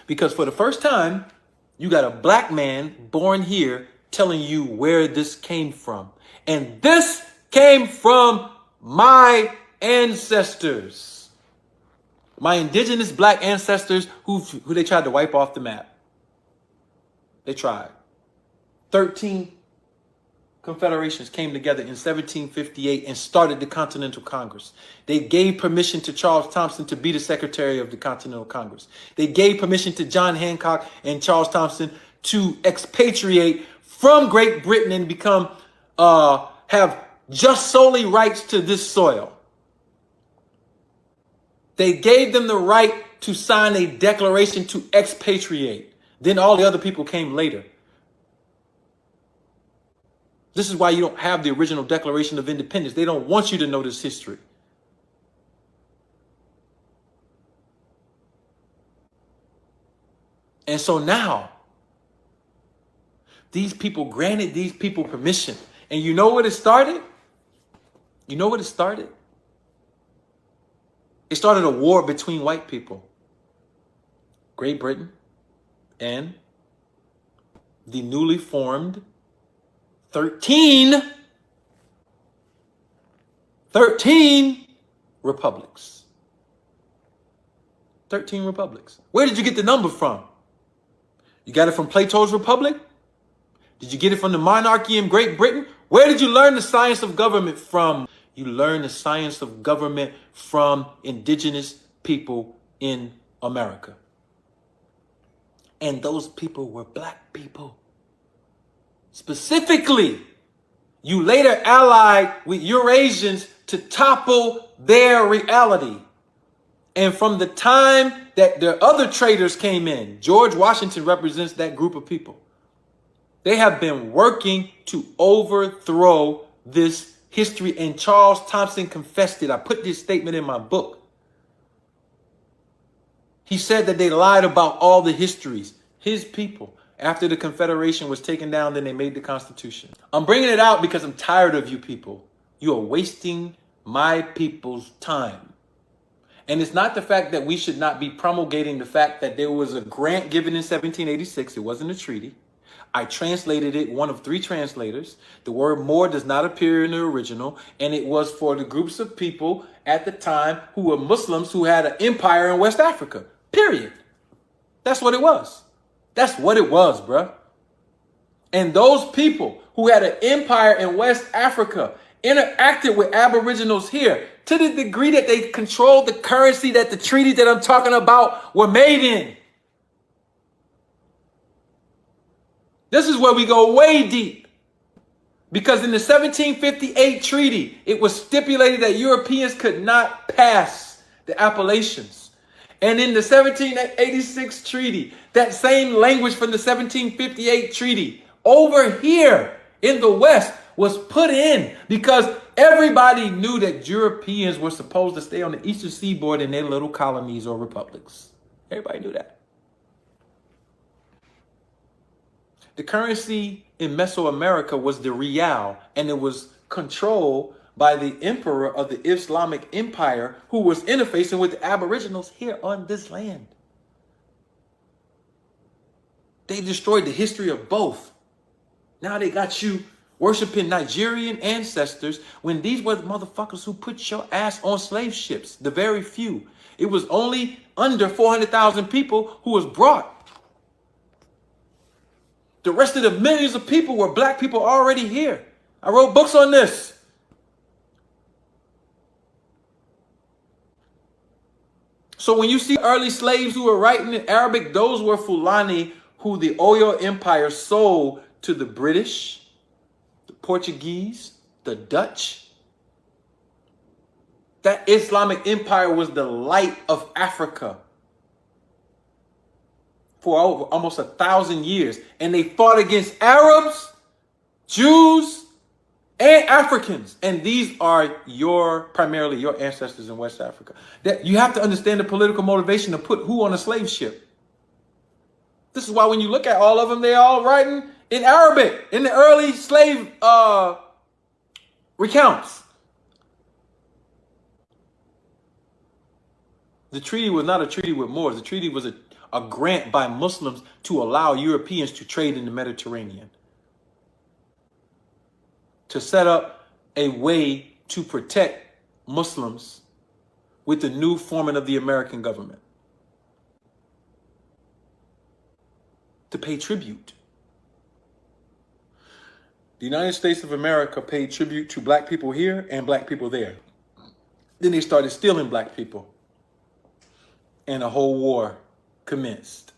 Because for the first time, you got a black man born here telling you where this came from. And this came from my ancestors. My indigenous black ancestors who they tried to wipe off the map. They tried. 13 confederations came together in 1758 and started the Continental Congress. They gave permission to Charles Thompson to be the Secretary of the Continental Congress. They gave permission to John Hancock and Charles Thompson to expatriate from Great Britain and become, have just solely rights to this soil. They gave them the right to sign a declaration to expatriate. Then all the other people came later. This is why you don't have the original Declaration of Independence. They don't want you to know this history. And so now, these people granted these people permission. And you know what it started? You know what it started? It started a war between white people. Great Britain and the newly formed 13 republics. 13 republics. Where did you get the number from? You got it from Plato's Republic? Did you get it from the monarchy in Great Britain? Where did you learn the science of government from? You learn the science of government from indigenous people in America. And those people were black people. Specifically, you later allied with Eurasians to topple their reality. And from the time that the other traders came in, George Washington represents that group of people. They have been working to overthrow this history, and Charles Thompson confessed it. I put this statement in my book. He said that they lied about all the histories. His people. After the Confederation was taken down, then they made the Constitution. I'm bringing it out because I'm tired of you people. You are wasting my people's time. And it's not the fact that we should not be promulgating the fact that there was a grant given in 1786. It wasn't a treaty. I translated it, one of 3 translators. The word more does not appear in the original. And it was for the groups of people at the time who were Muslims who had an empire in West Africa. Period. That's what it was. That's what it was, bruh. And those people who had an empire in West Africa interacted with Aboriginals here to the degree that they controlled the currency that the treaties that I'm talking about were made in. This is where we go way deep. Because in the 1758 treaty, it was stipulated that Europeans could not pass the Appalachians. And in the 1786 treaty, that same language from the 1758 treaty over here in the West was put in because everybody knew that Europeans were supposed to stay on the eastern seaboard in their little colonies or republics. Everybody knew that. The currency in Mesoamerica was the real, and it was controlled by the emperor of the Islamic Empire who was interfacing with the Aboriginals here on this land. They destroyed the history of both. Now they got you worshiping Nigerian ancestors when these were the motherfuckers who put your ass on slave ships, the very few. It was only under 400,000 people who was brought. The rest of the millions of people were black people already here. I wrote books on this. So when you see early slaves who were writing in Arabic, those were Fulani who the Oyo Empire sold to the British, the Portuguese, the Dutch. That Islamic Empire was the light of Africa for over almost 1,000 years. And they fought against Arabs, Jews, and Africans. And these are primarily your ancestors in West Africa. That you have to understand the political motivation to put who on a slave ship. This is why when you look at all of them, they're all writing in Arabic in the early slave recounts. The treaty was not a treaty with Moors. The treaty was a grant by Muslims to allow Europeans to trade in the Mediterranean, to set up a way to protect Muslims with the new forming of the American government, to pay tribute. The United States of America paid tribute to black people here and black people there. Then they started stealing black people, and a whole war commenced.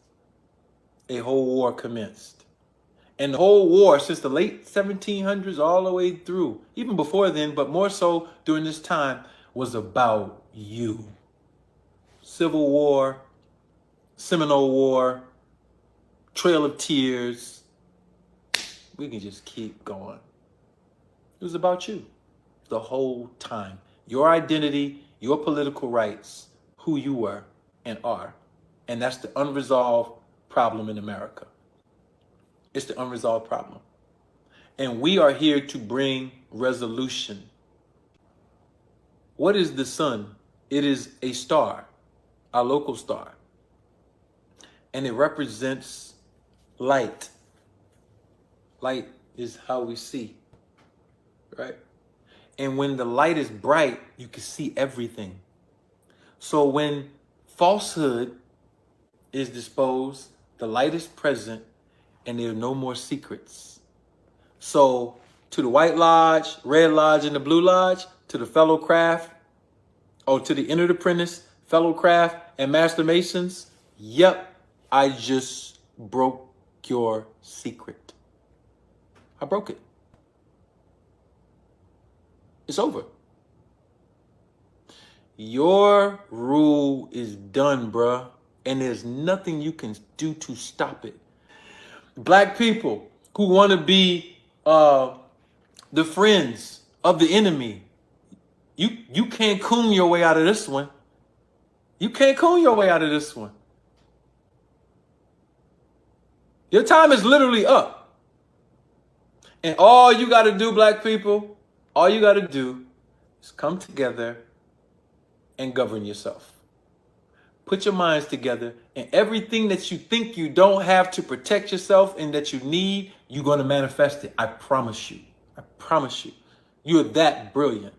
A whole war commenced. And the whole war, since the late 1700s all the way through, even before then, but more so during this time, was about you. Civil War, Seminole War, Trail of Tears. We can just keep going. It was about you the whole time. Your identity, your political rights, who you were and are. And that's the unresolved problem in America. It's the unresolved problem. And we are here to bring resolution. What is the sun? It is a star, our local star. And it represents light. Light is how we see, right? And when the light is bright, you can see everything. So when falsehood is disposed, the light is present, and there are no more secrets. So to the White Lodge, Red Lodge, and the Blue Lodge, to the fellow craft, or to the entered apprentice, fellow craft, and master masons, yep, I just broke your secret. I broke it. It's over. Your rule is done, bruh, and there's nothing you can do to stop it. Black people who want to be the friends of the enemy, you can't coon your way out of this one. You can't coon your way out of this one. Your time is literally up. And all you got to do, black people, all you got to do is come together and govern yourself. Put your minds together, and everything that you think you don't have to protect yourself and that you need, you're going to manifest it. I promise you. I promise you. You're that brilliant.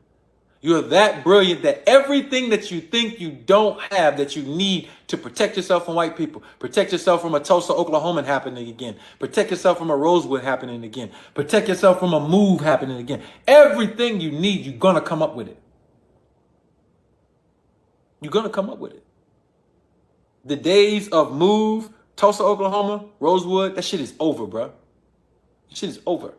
You're that brilliant that everything that you think you don't have that you need to protect yourself from white people, protect yourself from a Tulsa, Oklahoma happening again, protect yourself from a Rosewood happening again, protect yourself from a move happening again. Everything you need, you're going to come up with it. You're going to come up with it. The days of move, Tulsa, Oklahoma, Rosewood, that shit is over, bro. That shit is over.